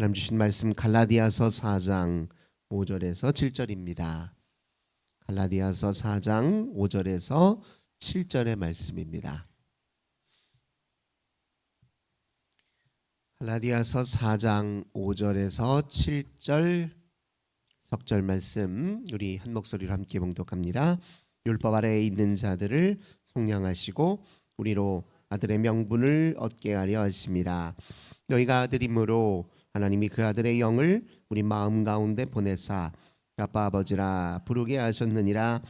하나님 주신 말씀 갈라디아서 4장 5절에서 7절입니다. 갈라디아서 4장 5절에서 7절의 말씀입니다. 갈라디아서 4장 5절에서 7절 석절 말씀 우리 한 목소리로 함께 봉독합니다. 율법 아래에 있는 자들을 속량하시고 우리로 아들의 명분을 얻게 하려 하심이라. 너희가 아들이므로 하나님이 그 아들의 영을 우리 마음 가운데 보내사 아빠 아버지라 부르게 하셨느니라.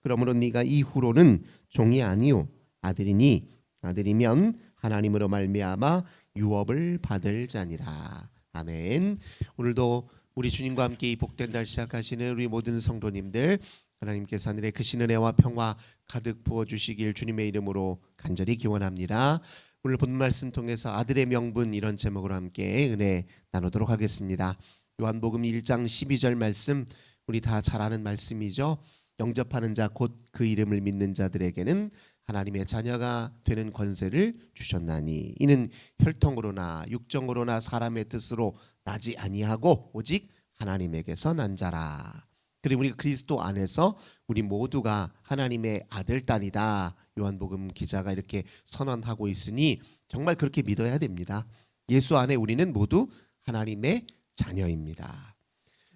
그러므로 네가 이후로는 종이 아니요 아들이니 아들이면 하나님으로 말미암아 유업을 받을 자니라. 아멘. 오늘도 우리 주님과 함께 이 복된 날 시작하시는 우리 모든 성도님들 하나님께서 하늘에 크신 은혜와 평화 가득 부어주시길 주님의 이름으로 간절히 기원합니다. 오늘 본 말씀 통해서 아들의 명분 이런 제목으로 함께 은혜 나누도록 하겠습니다. 요한복음 1장 12절 말씀 우리 다 잘 아는 말씀이죠. 영접하는 자 곧 그 이름을 믿는 자들에게는 하나님의 자녀가 되는 권세를 주셨나니 이는 혈통으로나 육정으로나 사람의 뜻으로 나지 아니하고 오직 하나님에게서 난 자라. 그리고 우리 그리스도 안에서 우리 모두가 하나님의 아들 딸이다. 요한복음 기자가 이렇게 선언하고 있으니 정말 그렇게 믿어야 됩니다. 예수 안에 우리는 모두 하나님의 자녀입니다.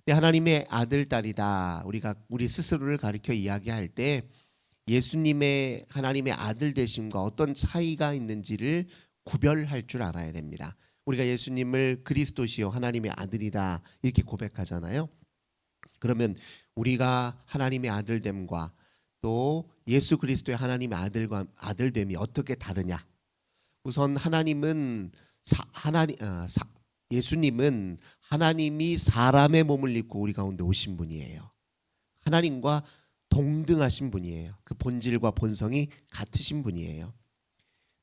하나님의 아들 딸이다. 우리가 우리 스스로를 가리켜 이야기할 때 예수님의 하나님의 아들 되심과 어떤 차이가 있는지를 구별할 줄 알아야 됩니다. 우리가 예수님을 그리스도시요 하나님의 아들이다 이렇게 고백하잖아요. 그러면 우리가 하나님의 아들됨과 또 예수 그리스도의 하나님의 아들됨이 어떻게 다르냐? 우선 예수님은 하나님이 사람의 몸을 입고 우리 가운데 오신 분이에요. 하나님과 동등하신 분이에요. 그 본질과 본성이 같으신 분이에요.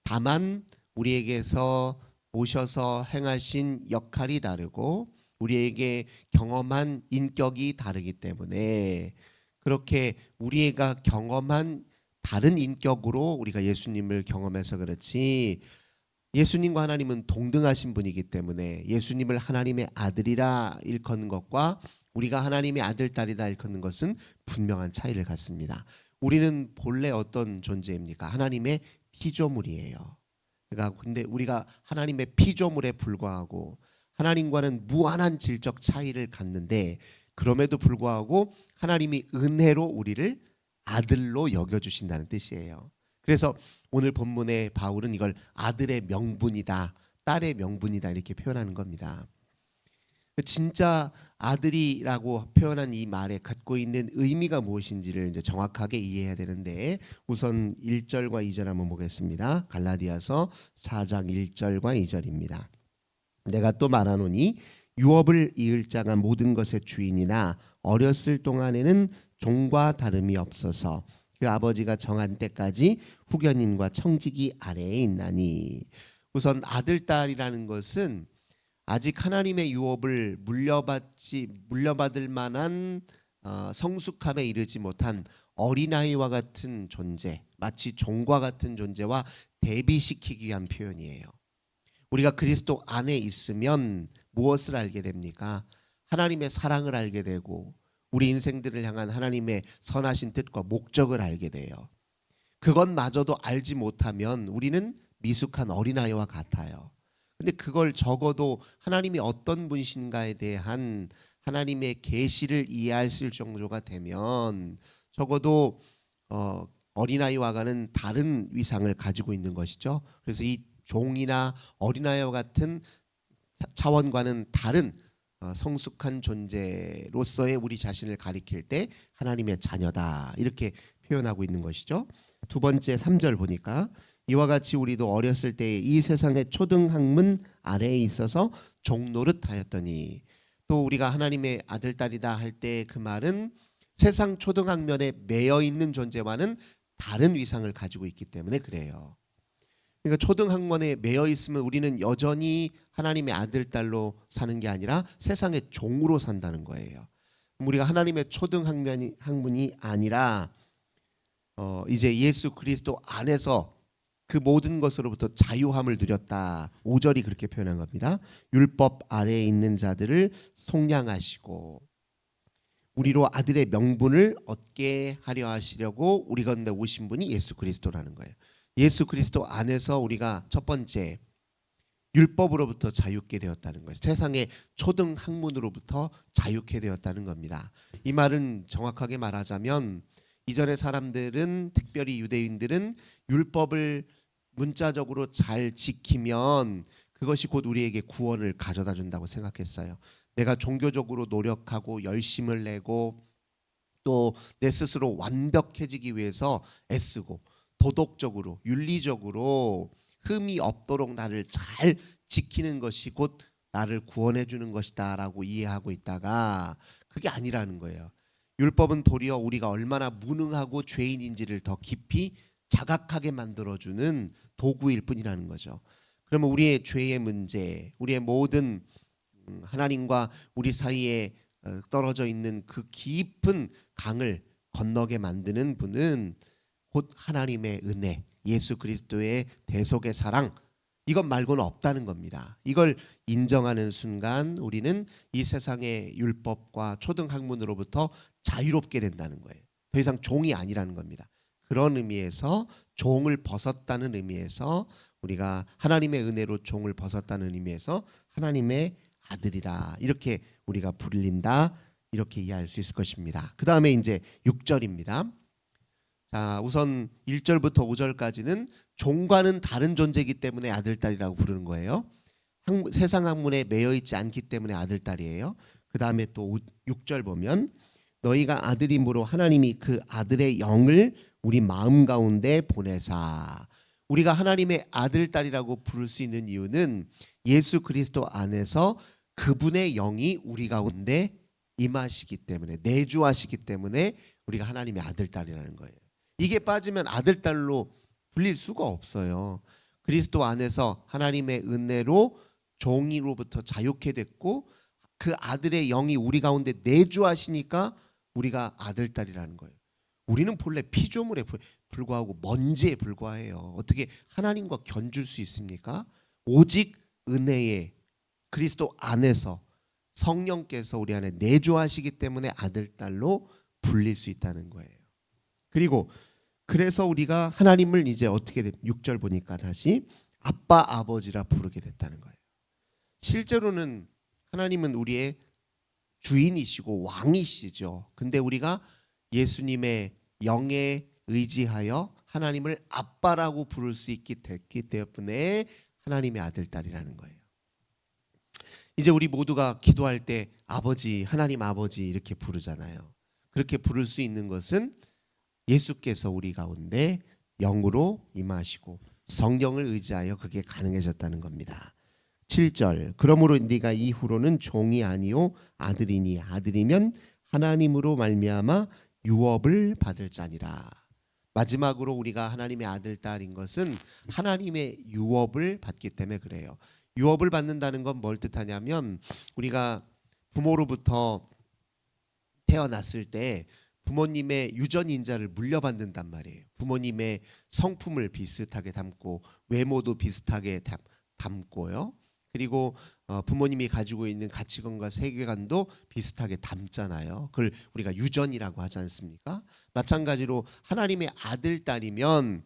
다만 우리에게서 오셔서 행하신 역할이 다르고 우리에게 경험한 인격이 다르기 때문에 그렇게 우리가 경험한 다른 인격으로 우리가 예수님을 경험해서 그렇지 예수님과 하나님은 동등하신 분이기 때문에 예수님을 하나님의 아들이라 일컫는 것과 우리가 하나님의 아들 딸이다 일컫는 것은 분명한 차이를 갖습니다. 우리는 본래 어떤 존재입니까? 하나님의 피조물이에요. 그러니까 근데 우리가 하나님의 피조물에 불과하고 하나님과는 무한한 질적 차이를 갖는데 그럼에도 불구하고 하나님이 은혜로 우리를 아들로 여겨주신다는 뜻이에요. 그래서 오늘 본문의 바울은 이걸 아들의 명분이다, 딸의 명분이다 이렇게 표현하는 겁니다. 진짜 아들이라고 표현한 이 말에 갖고 있는 의미가 무엇인지를 이제 정확하게 이해해야 되는데 우선 1절과 2절 한번 보겠습니다. 갈라디아서 4장 1절과 2절입니다. 내가 또 말하노니 유업을 이을 자가 모든 것의 주인이나 어렸을 동안에는 종과 다름이 없어서 그 아버지가 정한 때까지 후견인과 청지기 아래에 있나니. 우선 아들 딸이라는 것은 아직 하나님의 유업을 물려받을 만한 성숙함에 이르지 못한 어린아이와 같은 존재, 마치 종과 같은 존재와 대비시키기 위한 표현이에요. 우리가 그리스도 안에 있으면 무엇을 알게 됩니까? 하나님의 사랑을 알게 되고 우리 인생들을 향한 하나님의 선하신 뜻과 목적을 알게 돼요. 그것마저도 알지 못하면 우리는 미숙한 어린아이와 같아요. 근데 그걸 적어도 하나님이 어떤 분이신가에 대한 하나님의 계시를 이해할 수 있을 정도가 되면 적어도 어린아이와는 다른 위상을 가지고 있는 것이죠. 그래서 이 종이나 어린아이와 같은 차원과는 다른 성숙한 존재로서의 우리 자신을 가리킬 때 하나님의 자녀다 이렇게 표현하고 있는 것이죠. 두 번째 3절 보니까 이와 같이 우리도 어렸을 때 이 세상의 초등학문 아래에 있어서 종노릇 하였더니 또 우리가 하나님의 아들 딸이다 할 때 그 말은 세상 초등학면에 매여 있는 존재와는 다른 위상을 가지고 있기 때문에 그래요. 그러니까 초등학문에 매여 있으면 우리는 여전히 하나님의 아들 딸로 사는 게 아니라 세상의 종으로 산다는 거예요. 우리가 하나님의 초등학문이 아니라 이제 예수 그리스도 안에서 그 모든 것으로부터 자유함을 누렸다. 5절이 그렇게 표현한 겁니다. 율법 아래에 있는 자들을 속량하시고 우리로 아들의 명분을 얻게 하려 하시려고 우리 가운데 오신 분이 예수 그리스도라는 거예요. 예수 그리스도 안에서 우리가 첫 번째 율법으로부터 자유케 되었다는 거예요. 세상의 초등 학문으로부터 자유케 되었다는 겁니다. 이 말은 정확하게 말하자면 이전의 사람들은, 특별히 유대인들은 율법을 문자적으로 잘 지키면 그것이 곧 우리에게 구원을 가져다 준다고 생각했어요. 내가 종교적으로 노력하고 열심을 내고 또 내 스스로 완벽해지기 위해서 애쓰고 도덕적으로 윤리적으로 흠이 없도록 나를 잘 지키는 것이 곧 나를 구원해 주는 것이다 라고 이해하고 있다가 그게 아니라는 거예요. 율법은 도리어 우리가 얼마나 무능하고 죄인인지를 더 깊이 자각하게 만들어주는 도구일 뿐이라는 거죠. 그러면 우리의 죄의 문제, 우리의 모든 하나님과 우리 사이에 떨어져 있는 그 깊은 강을 건너게 만드는 분은 곧 하나님의 은혜, 예수 그리스도의 대속의 사랑, 이것 말고는 없다는 겁니다. 이걸 인정하는 순간 우리는 이 세상의 율법과 초등학문으로부터 자유롭게 된다는 거예요. 더 이상 종이 아니라는 겁니다. 그런 의미에서 종을 벗었다는 의미에서 우리가 하나님의 은혜로 종을 벗었다는 의미에서 하나님의 아들이라 이렇게 우리가 불린다, 이렇게 이해할 수 있을 것입니다. 그 다음에 이제 6절입니다. 자, 우선 1절부터 5절까지는 종과는 다른 존재이기 때문에 아들딸이라고 부르는 거예요. 세상 학문에 매여 있지 않기 때문에 아들딸이에요. 그 다음에 또 6절 보면 너희가 아들임으로 하나님이 그 아들의 영을 우리 마음 가운데 보내사. 우리가 하나님의 아들딸이라고 부를 수 있는 이유는 예수 그리스도 안에서 그분의 영이 우리 가운데 임하시기 때문에, 내주하시기 때문에 우리가 하나님의 아들딸이라는 거예요. 이게 빠지면 아들딸로 불릴 수가 없어요. 그리스도 안에서 하나님의 은혜로 종이로부터 자유케 됐고 그 아들의 영이 우리 가운데 내주하시니까 우리가 아들딸이라는 거예요. 우리는 본래 피조물에 불과하고 먼지에 불과해요. 어떻게 하나님과 견줄 수 있습니까? 오직 은혜에 그리스도 안에서 성령께서 우리 안에 내주하시기 때문에 아들딸로 불릴 수 있다는 거예요. 그리고 그래서 우리가 하나님을 이제 어떻게 6절 보니까 다시 아빠 아버지라 부르게 됐다는 거예요. 실제로는 하나님은 우리의 주인이시고 왕이시죠. 근데 우리가 예수님의 영에 의지하여 하나님을 아빠라고 부를 수 있기 때문에 하나님의 아들딸이라는 거예요. 이제 우리 모두가 기도할 때 아버지, 하나님 아버지 이렇게 부르잖아요. 그렇게 부를 수 있는 것은 예수께서 우리 가운데 영으로 임하시고 성령을 의지하여 그게 가능해졌다는 겁니다. 7절 그러므로 네가 이후로는 종이 아니요 아들이니 아들이면 하나님으로 말미암아 유업을 받을 자니라. 마지막으로 우리가 하나님의 아들 딸인 것은 하나님의 유업을 받기 때문에 그래요. 유업을 받는다는 건 뭘 뜻하냐면 우리가 부모로부터 태어났을 때 부모님의 유전인자를 물려받는단 말이에요. 부모님의 성품을 비슷하게 담고 외모도 비슷하게 담고요. 그리고 부모님이 가지고 있는 가치관과 세계관도 비슷하게 담잖아요. 그걸 우리가 유전이라고 하지 않습니까? 마찬가지로 하나님의 아들, 딸이면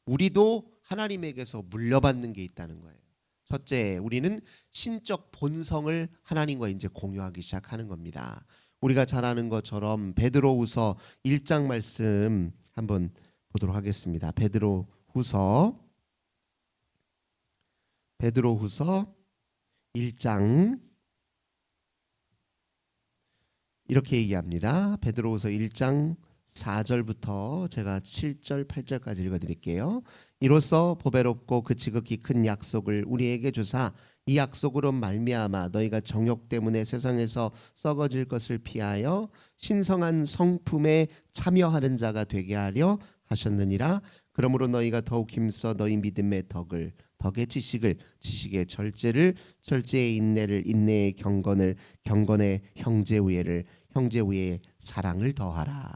우리도 하나님에게서 물려받는 게 있다는 거예요. 첫째, 우리는 신적 본성을 하나님과 이제 공유하기 시작하는 겁니다. 우리가 잘 아는 것처럼 베드로후서 1장 말씀 한번 보도록 하겠습니다. 베드로후서 1장 이렇게 얘기합니다. 베드로후서 1장 4절부터 제가 7절 8절까지 읽어드릴게요. 이로써 보배롭고 그 지극히 큰 약속을 우리에게 주사 이 약속으로 말미암아 너희가 정욕 때문에 세상에서 썩어질 것을 피하여 신성한 성품에 참여하는 자가 되게 하려 하셨느니라. 그러므로 너희가 더욱 힘써 너희 믿음의 덕을, 덕의 지식을, 지식의 절제를, 절제의 인내를, 인내의 경건을, 경건의 형제우애를, 형제우애의 사랑을 더하라.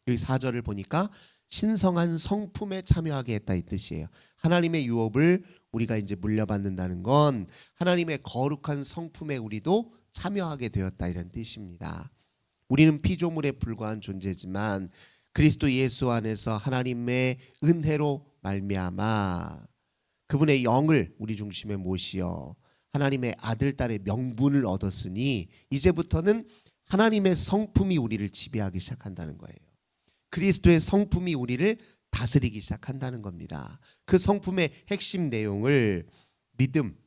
여기 4절을 보니까 신성한 성품에 참여하게 했다 이 뜻이에요. 하나님의 유업을 우리가 이제 물려받는다는 건 하나님의 거룩한 성품에 우리도 참여하게 되었다 이런 뜻입니다. 우리는 피조물에 불과한 존재지만 그리스도 예수 안에서 하나님의 은혜로 말미암아 그분의 영을 우리 중심에 모시어 하나님의 아들 딸의 명분을 얻었으니 이제부터는 하나님의 성품이 우리를 지배하기 시작한다는 거예요. 그리스도의 성품이 우리를 다스리기 시작한다는 겁니다. 그 성품의 핵심 내용을 믿음,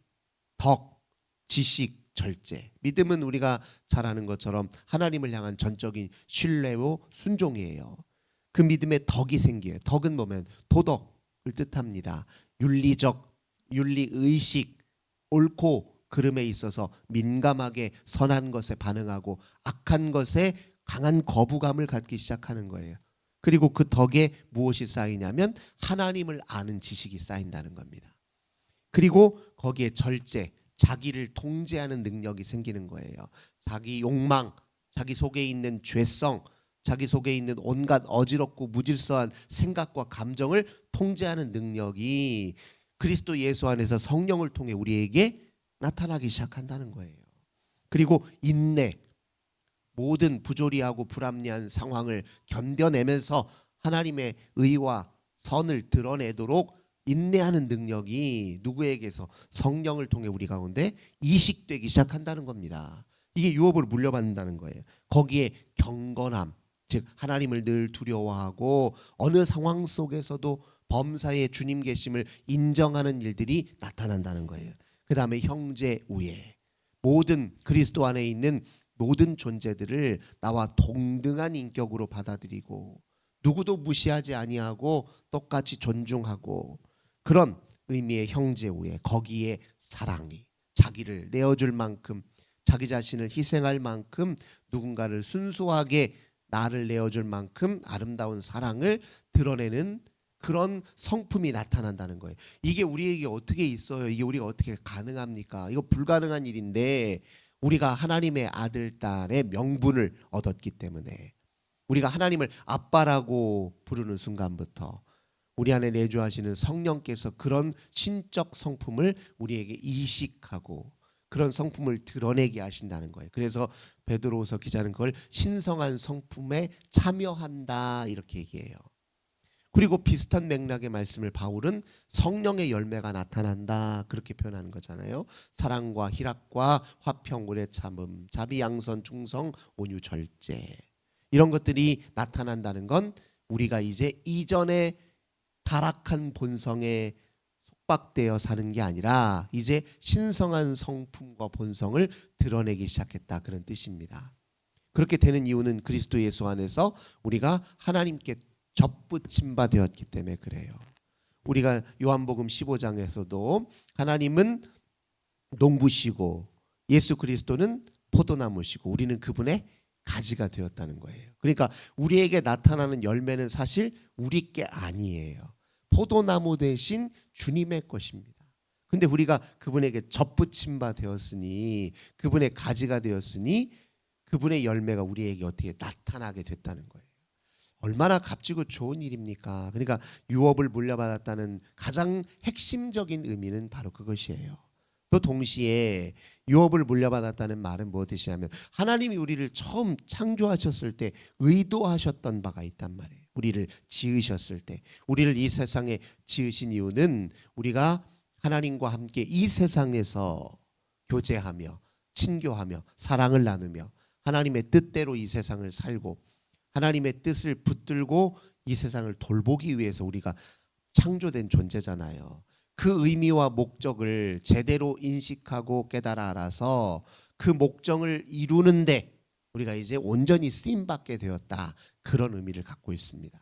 덕, 지식, 절제. 믿음은 우리가 잘 아는 것처럼 하나님을 향한 전적인 신뢰와 순종이에요. 그 믿음에 덕이 생겨요. 덕은 뭐면 도덕을 뜻합니다. 윤리적, 윤리의식, 옳고 그름에 있어서 민감하게 선한 것에 반응하고 악한 것에 강한 거부감을 갖기 시작하는 거예요. 그리고 그 덕에 무엇이 쌓이냐면 하나님을 아는 지식이 쌓인다는 겁니다. 그리고 거기에 절제, 자기를 통제하는 능력이 생기는 거예요. 자기 욕망, 자기 속에 있는 죄성, 자기 속에 있는 온갖 어지럽고 무질서한 생각과 감정을 통제하는 능력이 그리스도 예수 안에서 성령을 통해 우리에게 나타나기 시작한다는 거예요. 그리고 인내, 모든 부조리하고 불합리한 상황을 견뎌내면서 하나님의 의와 선을 드러내도록 인내하는 능력이 누구에게서 성령을 통해 우리 가운데 이식되기 시작한다는 겁니다. 이게 유업으로 물려받는다는 거예요. 거기에 경건함, 즉 하나님을 늘 두려워하고 어느 상황 속에서도 범사에 주님 계심을 인정하는 일들이 나타난다는 거예요. 그 다음에 형제 우애, 모든 그리스도 안에 있는 모든 존재들을 나와 동등한 인격으로 받아들이고 누구도 무시하지 아니하고 똑같이 존중하고 그런 의미의 형제 우애, 거기에 사랑이 자기를 내어줄 만큼 자기 자신을 희생할 만큼 누군가를 순수하게 나를 내어줄 만큼 아름다운 사랑을 드러내는 그런 성품이 나타난다는 거예요. 이게 우리에게 어떻게 있어요? 이게 우리가 어떻게 가능합니까? 이거 불가능한 일인데 우리가 하나님의 아들, 딸의 명분을 얻었기 때문에 우리가 하나님을 아빠라고 부르는 순간부터 우리 안에 내주하시는 성령께서 그런 신적 성품을 우리에게 이식하고 그런 성품을 드러내게 하신다는 거예요. 그래서 베드로후서 기자는 그걸 신성한 성품에 참여한다 이렇게 얘기해요. 그리고 비슷한 맥락의 말씀을 바울은 성령의 열매가 나타난다 그렇게 표현하는 거잖아요. 사랑과 희락과 화평, 오래 참음, 자비, 양선, 충성, 온유, 절제 이런 것들이 나타난다는 건 우리가 이제 이전에 타락한 본성에 속박되어 사는 게 아니라 이제 신성한 성품과 본성을 드러내기 시작했다 그런 뜻입니다. 그렇게 되는 이유는 그리스도 예수 안에서 우리가 하나님께 접붙임 바 되었기 때문에 그래요. 우리가 요한복음 15장에서도 하나님은 농부시고 예수 그리스도는 포도나무시고 우리는 그분의 가지가 되었다는 거예요. 그러니까 우리에게 나타나는 열매는 사실 우리 게 아니에요. 포도나무 대신 주님의 것입니다. 근데 우리가 그분에게 접붙임 바 되었으니 그분의 가지가 되었으니 그분의 열매가 우리에게 어떻게 나타나게 됐다는 거예요. 얼마나 값지고 좋은 일입니까? 그러니까 유업을 물려받았다는 가장 핵심적인 의미는 바로 그것이에요. 또 동시에 유업을 물려받았다는 말은 무엇이냐면 하나님이 우리를 처음 창조하셨을 때 의도하셨던 바가 있단 말이에요. 우리를 지으셨을 때 우리를 이 세상에 지으신 이유는 우리가 하나님과 함께 이 세상에서 교제하며 친교하며 사랑을 나누며 하나님의 뜻대로 이 세상을 살고 하나님의 뜻을 붙들고 이 세상을 돌보기 위해서 우리가 창조된 존재잖아요. 그 의미와 목적을 제대로 인식하고 깨달아 알아서 그 목적을 이루는데 우리가 이제 온전히 쓰임받게 되었다. 그런 의미를 갖고 있습니다.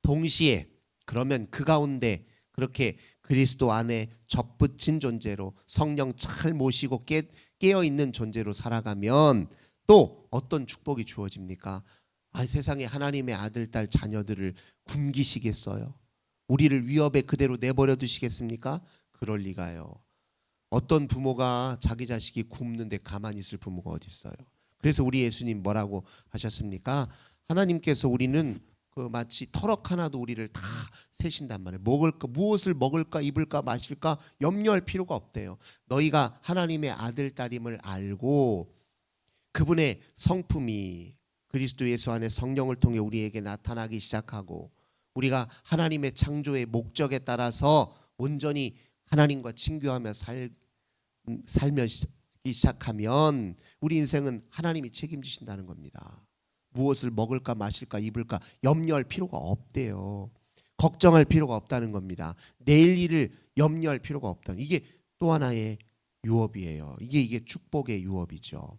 동시에 그러면 그 가운데 그렇게 그리스도 안에 접붙인 존재로 성령 잘 모시고 깨어있는 존재로 살아가면 또 어떤 축복이 주어집니까? 세상에 하나님의 아들, 딸, 자녀들을 굶기시겠어요? 우리를 위협에 그대로 내버려 두시겠습니까? 그럴 리가요. 어떤 부모가 자기 자식이 굶는데 가만히 있을 부모가 어디 있어요? 그래서 우리 예수님 뭐라고 하셨습니까? 하나님께서 우리는 마치 터럭 하나도 우리를 다 세신단 말이에요. 무엇을 먹을까 입을까 마실까 염려할 필요가 없대요. 너희가 하나님의 아들 딸임을 알고 그분의 성품이 그리스도 예수 안에 성령을 통해 우리에게 나타나기 시작하고 우리가 하나님의 창조의 목적에 따라서 온전히 하나님과 친교하며 살면서 시작하면 우리 인생은 하나님이 책임지신다는 겁니다. 무엇을 먹을까 마실까 입을까 염려할 필요가 없대요. 걱정할 필요가 없다는 겁니다. 내일 일을 염려할 필요가 없다는, 이게 또 하나의 유업이에요. 이게 축복의 유업이죠.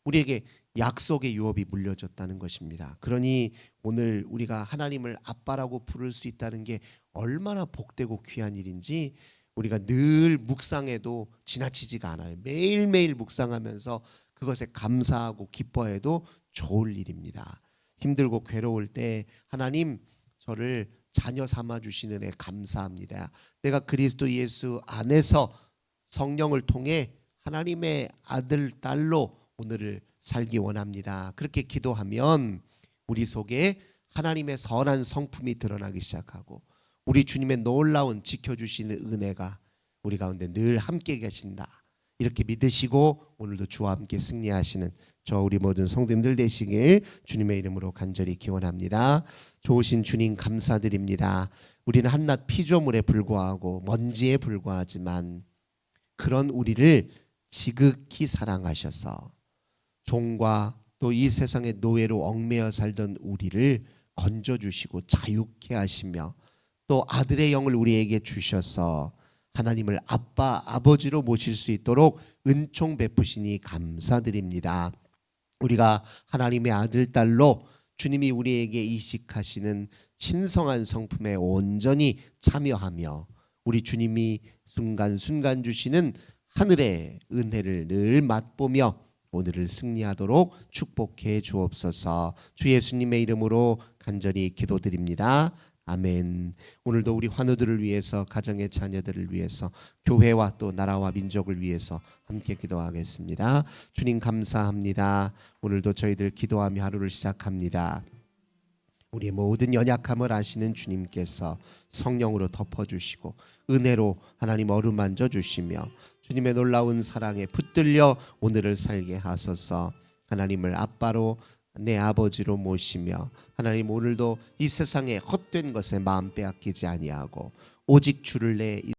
우리에게 약속의 유업이 물려졌다는 것입니다. 그러니 오늘 우리가 하나님을 아빠라고 부를 수 있다는 게 얼마나 복되고 귀한 일인지 우리가 늘 묵상해도 지나치지가 않아요. 매일매일 묵상하면서 그것에 감사하고 기뻐해도 좋을 일입니다. 힘들고 괴로울 때 하나님 저를 자녀 삼아 주시는 애 감사합니다. 내가 그리스도 예수 안에서 성령을 통해 하나님의 아들 딸로 오늘을 살기 원합니다. 그렇게 기도하면 우리 속에 하나님의 선한 성품이 드러나기 시작하고 우리 주님의 놀라운 지켜주시는 은혜가 우리 가운데 늘 함께 계신다. 이렇게 믿으시고 오늘도 주와 함께 승리하시는 저 우리 모든 성도님들 되시길 주님의 이름으로 간절히 기원합니다. 좋으신 주님 감사드립니다. 우리는 한낱 피조물에 불과하고 먼지에 불과하지만 그런 우리를 지극히 사랑하셔서 종과 또 이 세상의 노예로 얽매여 살던 우리를 건져주시고 자유케 하시며 또 아들의 영을 우리에게 주셔서 하나님을 아빠 아버지로 모실 수 있도록 은총 베푸시니 감사드립니다. 우리가 하나님의 아들 딸로 주님이 우리에게 이식하시는 신성한 성품에 온전히 참여하며 우리 주님이 순간순간 주시는 하늘의 은혜를 늘 맛보며 오늘을 승리하도록 축복해 주옵소서. 주 예수님의 이름으로 간절히 기도드립니다. 아멘. 오늘도 우리 환우들을 위해서 가정의 자녀들을 위해서 교회와 또 나라와 민족을 위해서 함께 기도하겠습니다. 주님 감사합니다. 오늘도 저희들 기도하며 하루를 시작합니다. 우리의 모든 연약함을 아시는 주님께서 성령으로 덮어주시고 은혜로 하나님 어루만져 주시며 주님의 놀라운 사랑에 붙들려 오늘을 살게 하소서. 하나님을 아빠로 내 아버지로 모시며 하나님 오늘도 이 세상의 헛된 것에 마음 빼앗기지 아니하고 오직 주를 내